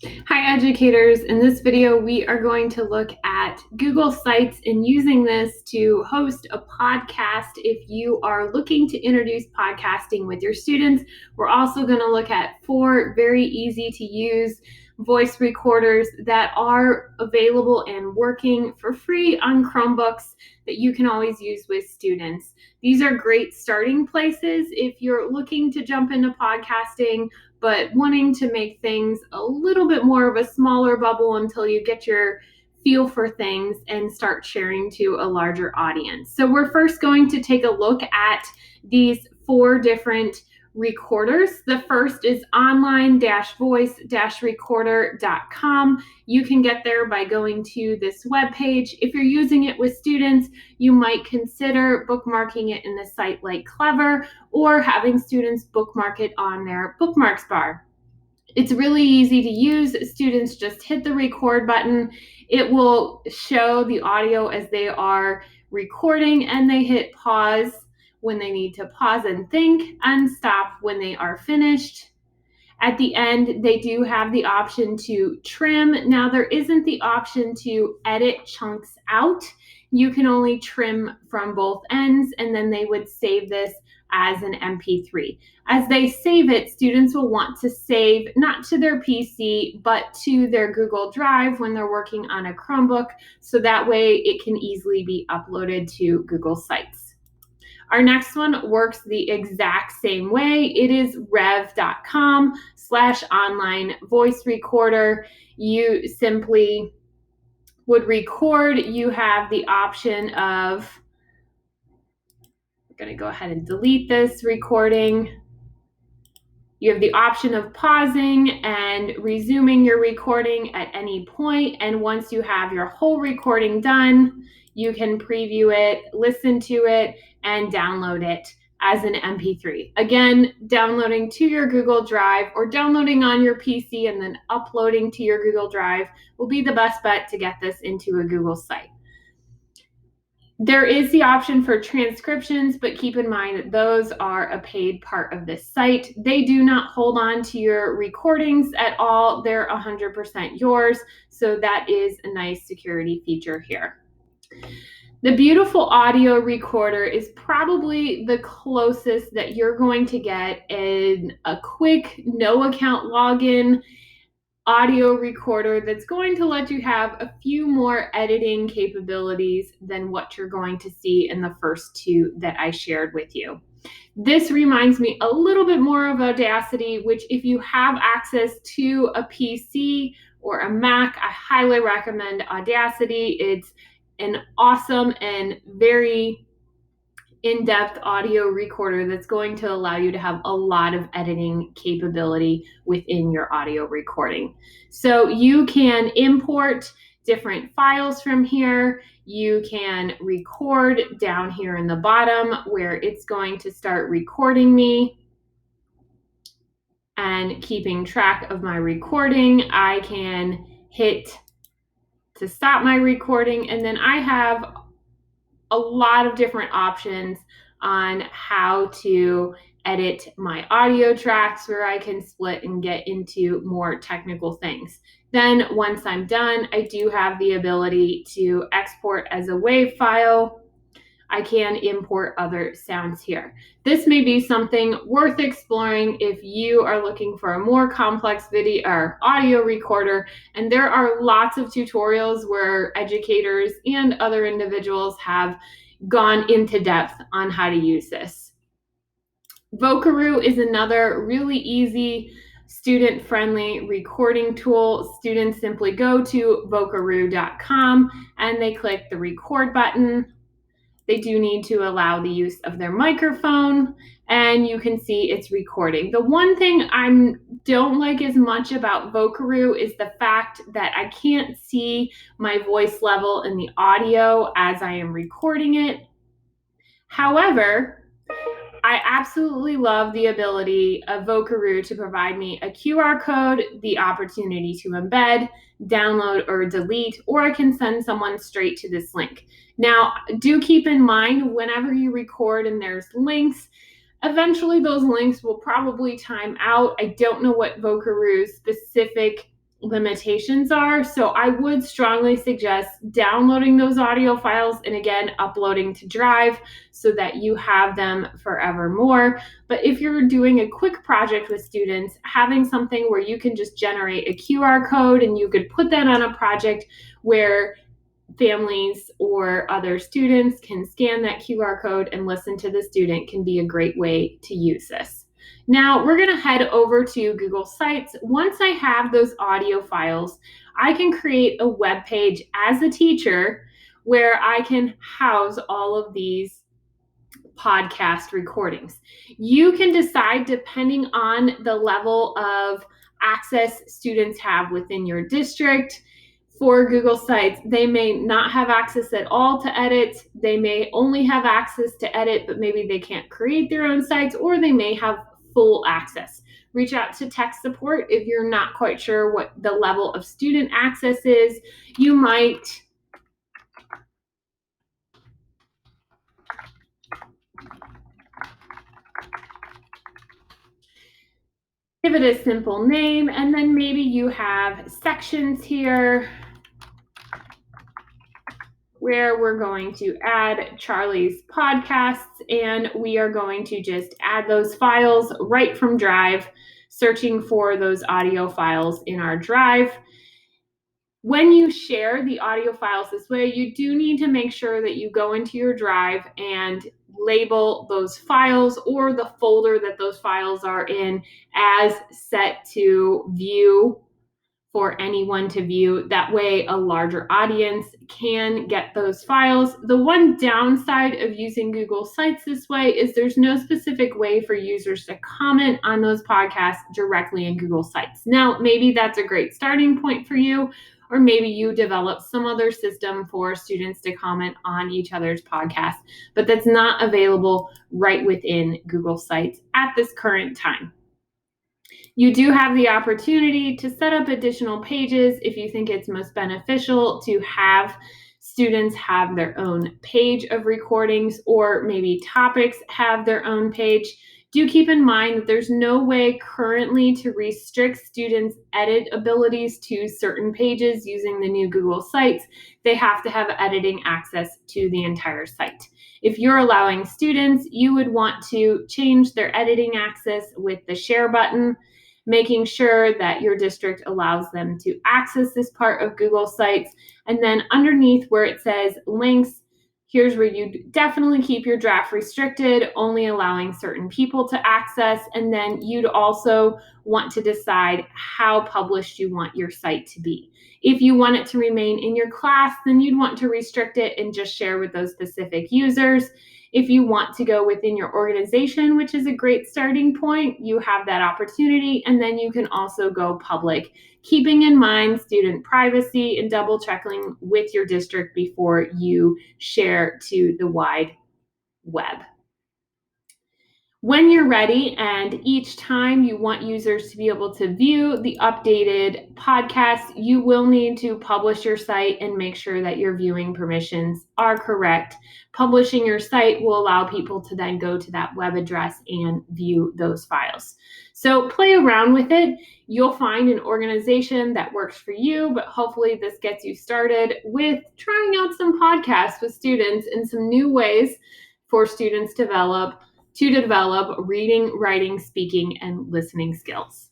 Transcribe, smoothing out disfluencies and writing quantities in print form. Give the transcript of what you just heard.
Hi educators, in this video we are going to look at Google Sites and using this to host a podcast if you are looking to introduce podcasting with your students. We're also going to look at 4 very easy to use voice recorders that are available and working for free on Chromebooks that you can always use with students. These are great starting places if you're looking to jump into podcasting but wanting to make things a little bit more of a smaller bubble until you get your feel for things and start sharing to a larger audience. So we're first going to take a look at these 4 different recorders. The first is online-voice-recorder.com. You can get there by going to this webpage. If you're using it with students, you might consider bookmarking it in a site like Clever or having students bookmark it on their bookmarks bar. It's really easy to use. Students just hit the record button. It will show the audio as they are recording, and they hit pause when they need to pause and think, and stop when they are finished. At the end, they do have the option to trim. Now, there isn't the option to edit chunks out. You can only trim from both ends, and then they would save this as an MP3. As they save it, students will want to save not to their PC, but to their Google Drive when they're working on a Chromebook, so that way it can easily be uploaded to Google Sites. Our next one works the exact same way. It is rev.com/online voice recorder. You simply would record. You have the option of, we're going to go ahead and delete this recording. You have the option of pausing and resuming your recording at any point. And once you have your whole recording done, you can preview it, listen to it, and download it as an MP3. Again, downloading to your Google Drive or downloading on your PC and then uploading to your Google Drive will be the best bet to get this into a Google site. There is the option for transcriptions, but keep in mind that those are a paid part of this site. They do not hold on to your recordings at all. They're 100% yours, so that is a nice security feature here. The beautiful audio recorder is probably the closest that you're going to get in a quick, no account login audio recorder that's going to let you have a few more editing capabilities than what you're going to see in the first 2 that I shared with you. This reminds me a little bit more of Audacity, which if you have access to a PC or a Mac, I highly recommend Audacity. It's an awesome and very in-depth audio recorder that's going to allow you to have a lot of editing capability within your audio recording. So you can import different files from here. You can record down here in the bottom where it's going to start recording me and keeping track of my recording. I can hit to stop my recording, and then I have a lot of different options on how to edit my audio tracks where I can split and get into more technical things. Then once I'm done, I do have the ability to export as a WAV file. I can import other sounds here. This may be something worth exploring if you are looking for a more complex video or audio recorder, and there are lots of tutorials where educators and other individuals have gone into depth on how to use this. Vocaroo is another really easy, student-friendly recording tool. Students simply go to vocaroo.com and they click the record button. They do need to allow the use of their microphone, and you can see it's recording. The one thing I don't like as much about Vocaroo is the fact that I can't see my voice level in the audio as I am recording it. However, I absolutely love the ability of Vocaroo to provide me a QR code, the opportunity to embed, download, or delete, or I can send someone straight to this link. Now, do keep in mind whenever you record and there's links, eventually those links will probably time out. I don't know what Vocaroo's specific limitations are. So I would strongly suggest downloading those audio files and again, uploading to Drive so that you have them forevermore. But if you're doing a quick project with students, having something where you can just generate a QR code and you could put that on a project where families or other students can scan that QR code and listen to the student can be a great way to use this. Now we're going to head over to Google Sites. Once I have those audio files, I can create a web page as a teacher where I can house all of these podcast recordings. You can decide, depending on the level of access students have within your district. For Google Sites, they may not have access at all to edit. They may only have access to edit, but maybe they can't create their own sites, or they may have full access. Reach out to tech support if you're not quite sure what the level of student access is. You might give it a simple name, and then maybe you have sections here where we're going to add Charlie's podcasts, and we are going to just add those files right from Drive, searching for those audio files in our Drive. When you share the audio files this way, you do need to make sure that you go into your Drive and label those files or the folder that those files are in as set to view for anyone to view. That way a larger audience can get those files. The one downside of using Google Sites this way is there's no specific way for users to comment on those podcasts directly in Google Sites. Now, maybe that's a great starting point for you, or maybe you develop some other system for students to comment on each other's podcasts, but that's not available right within Google Sites at this current time. You do have the opportunity to set up additional pages if you think it's most beneficial to have students have their own page of recordings, or maybe topics have their own page. Do keep in mind that there's no way currently to restrict students' edit abilities to certain pages using the new Google Sites. They have to have editing access to the entire site. If you're allowing students, you would want to change their editing access with the share button, making sure that your district allows them to access this part of Google Sites. And then underneath where it says links, here's where you definitely keep your draft restricted, only allowing certain people to access. And then you'd also want to decide how published you want your site to be. If you want it to remain in your class, then you'd want to restrict it and just share with those specific users. If you want to go within your organization, which is a great starting point, you have that opportunity, and then you can also go public, keeping in mind student privacy and double checking with your district before you share to the wide web. When you're ready, and each time you want users to be able to view the updated podcast, you will need to publish your site and make sure that your viewing permissions are correct. Publishing your site will allow people to then go to that web address and view those files. So play around with it. You'll find an organization that works for you, but hopefully this gets you started with trying out some podcasts with students and some new ways for students to develop reading, writing, speaking, and listening skills.